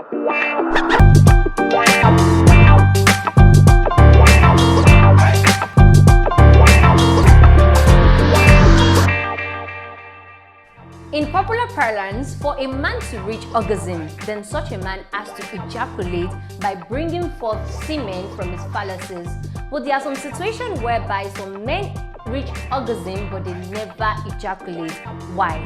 In popular parlance, for a man to reach orgasm, then such a man has to ejaculate by bringing forth semen from his phalluses. But there are some situations whereby some men reach orgasm but they never ejaculate. Why?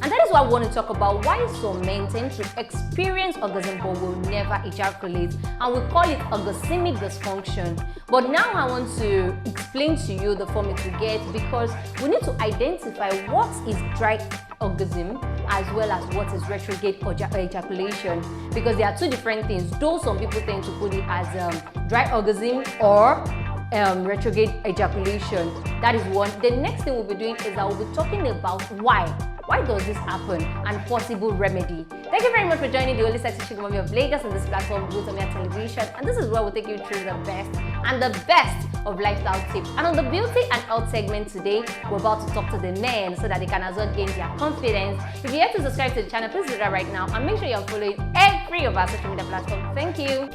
And that is why I want to talk about why some men tend to experience orgasm but will never ejaculate, and we call it orgasmic dysfunction. But now I want to explain to you the form it will get, because we need to identify what is dry orgasm as well as what is retrograde ejaculation, because there are two different things, though some people tend to put it as dry orgasm or retrograde ejaculation. That is one. The next thing we'll be doing is I will be talking about why does this happen and possible remedy. Thank you very much for joining the only sexy chick mommy of Lagos on this platform, Blutomia Television, and this is where we'll take you through the best of lifestyle tips. And on the beauty and health segment today, we're about to talk to the men so that they can as well gain their confidence. If you're yet to subscribe to the channel, please do that right now and make sure you're following every of our social media platforms. Thank you.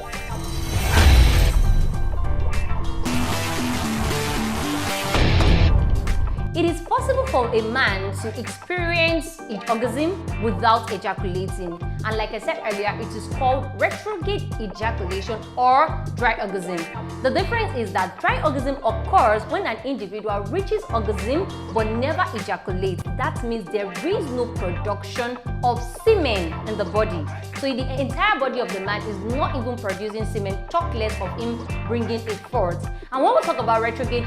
It is possible for a man to experience orgasm without ejaculating, and like I said earlier, it is called retrograde ejaculation or dry orgasm. The difference is that dry orgasm occurs when an individual reaches orgasm but never ejaculates. That means there is no production of semen in the body. So the entire body of the man is not even producing semen, talk less of him bringing it forth. And when we talk about retrograde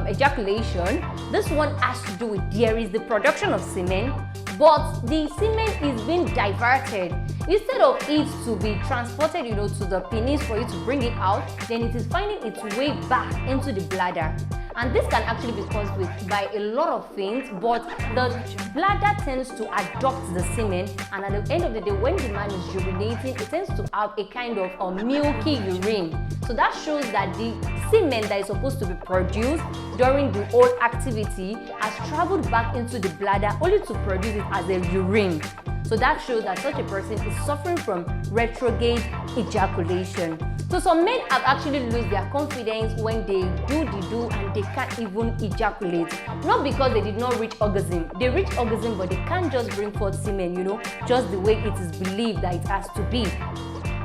ejaculation, this one has to do with there is the production of semen, but the semen is being diverted. Instead of it to be transported, to the penis for you to bring it out, then it is finding its way back into the bladder. And this can actually be caused by a lot of things, but the bladder tends to adopt the semen, and at the end of the day, when the man is urinating, it tends to have a kind of a milky urine. So that shows that the semen that is supposed to be produced during the whole activity has traveled back into the bladder only to produce it as a urine. So that shows that such a person is suffering from retrograde ejaculation. So some men have actually lost their confidence when they do the do and they can't even ejaculate. Not because they did not reach orgasm. They reach orgasm but they can't just bring forth semen, just the way it is believed that it has to be.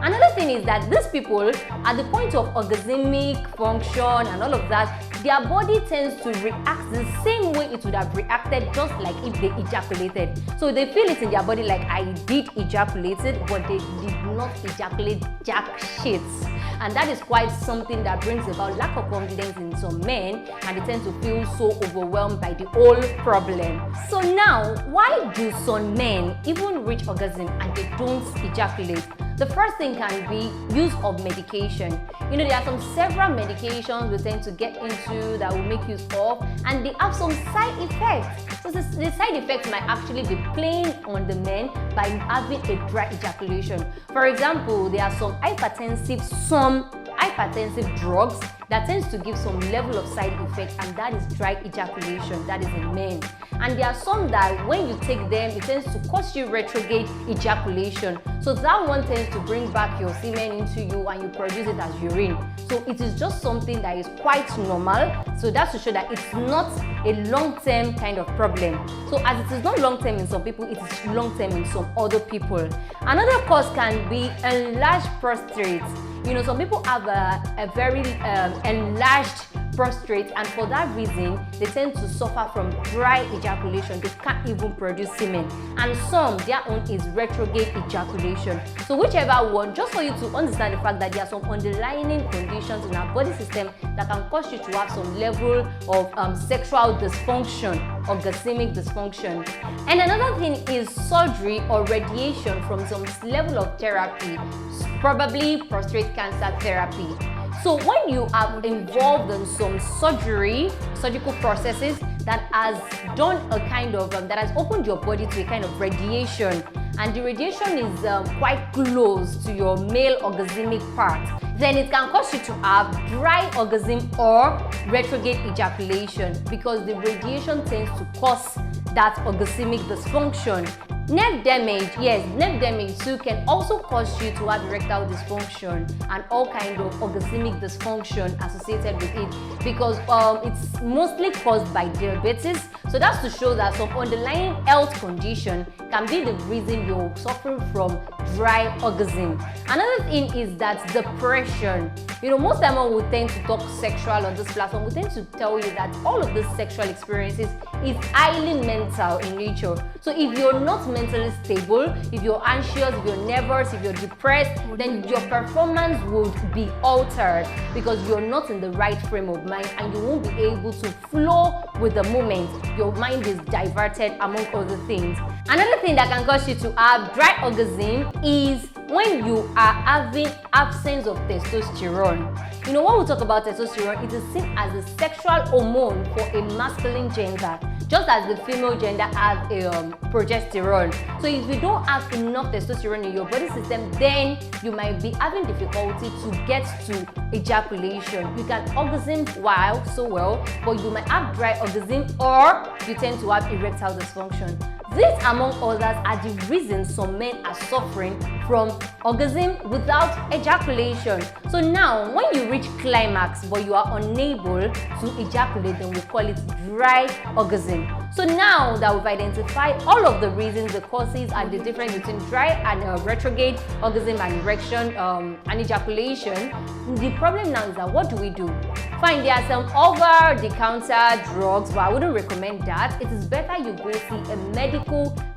Another thing is that these people, at the point of orgasmic function and all of that, their body tends to react the same way it would have reacted just like if they ejaculated. So they feel it in their body like I did ejaculate it, but they did not ejaculate jack shit. And that is quite something that brings about lack of confidence in some men, and they tend to feel so overwhelmed by the whole problem. So now, why do some men even reach orgasm and they don't ejaculate? The first thing can be use of medication. There are several medications we tend to get into that will make use of, and they have some side effects. So the side effects might actually be playing on the men by having a dry ejaculation. For example, there are some hypertensive drugs that tends to give some level of side effect, and that is dry ejaculation. That is in men. And there are some that when you take them, it tends to cause you retrograde ejaculation. So that one tends to bring back your semen into you and you produce it as urine. So it is just something that is quite normal. So that's to show that it's not a long-term kind of problem. So as it is not long-term in some people, it is long-term in some other people. Another cause can be enlarged prostate. Some people have a very enlarged prostate, and for that reason, they tend to suffer from dry ejaculation. They can't even produce semen. And some, their own is retrograde ejaculation. So whichever one, just for you to understand the fact that there are some underlying conditions in our body system that can cause you to have some level of sexual dysfunction, orgasmic dysfunction. And another thing is surgery or radiation from some level of therapy, probably prostate cancer therapy. So when you are involved in some surgical processes that has done a kind of, that has opened your body to a kind of radiation, and the radiation is quite close to your male orgasmic part, then it can cause you to have dry orgasm or retrograde ejaculation, because the radiation tends to cause that orgasmic dysfunction. Nerve damage, yes, nerve damage too can also cause you to have erectile dysfunction and all kind of orgasmic dysfunction associated with it, because it's mostly caused by diabetes. So that's to show that some underlying health condition can be the reason you're suffering from dry orgasm. Another thing is that depression. Most time when we tend to talk sexual on this platform, we tend to tell you that all of these sexual experiences is highly mental in nature. So if you're not mentally stable, if you're anxious, if you're nervous, if you're depressed, then your performance would be altered because you're not in the right frame of mind and you won't be able to flow with the moment. Your mind is diverted among other things. Another thing that can cause you to have dry orgasm is when you are having absence of testosterone. When we talk about testosterone, it is seen as a sexual hormone for a masculine gender, just as the female gender has progesterone. So if you don't have enough testosterone in your body system, then you might be having difficulty to get to ejaculation. You can orgasm so well, but you might have dry orgasm or you tend to have erectile dysfunction. These, among others, are the reasons some men are suffering from orgasm without ejaculation. So now, when you reach climax but you are unable to ejaculate, then we call it dry orgasm. So now that we've identified all of the reasons, the causes, and the difference between dry and retrograde orgasm and erection and ejaculation, the problem now is that what do we do? Fine, there are some over-the-counter drugs, but I wouldn't recommend that. It is better you go see a medical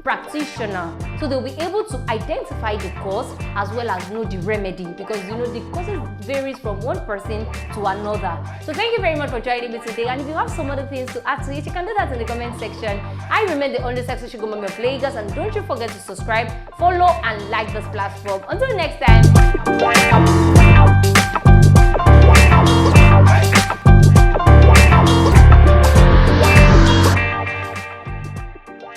practitioner so they'll be able to identify the cause as well as know the remedy, because the causes varies from one person to another. So thank you very much for joining me today, and if you have some other things to add to it, you can do that in the comment section. I remain the only sexy sugar mommy of Lagos, and don't you forget to subscribe, follow and like this platform. Until next time.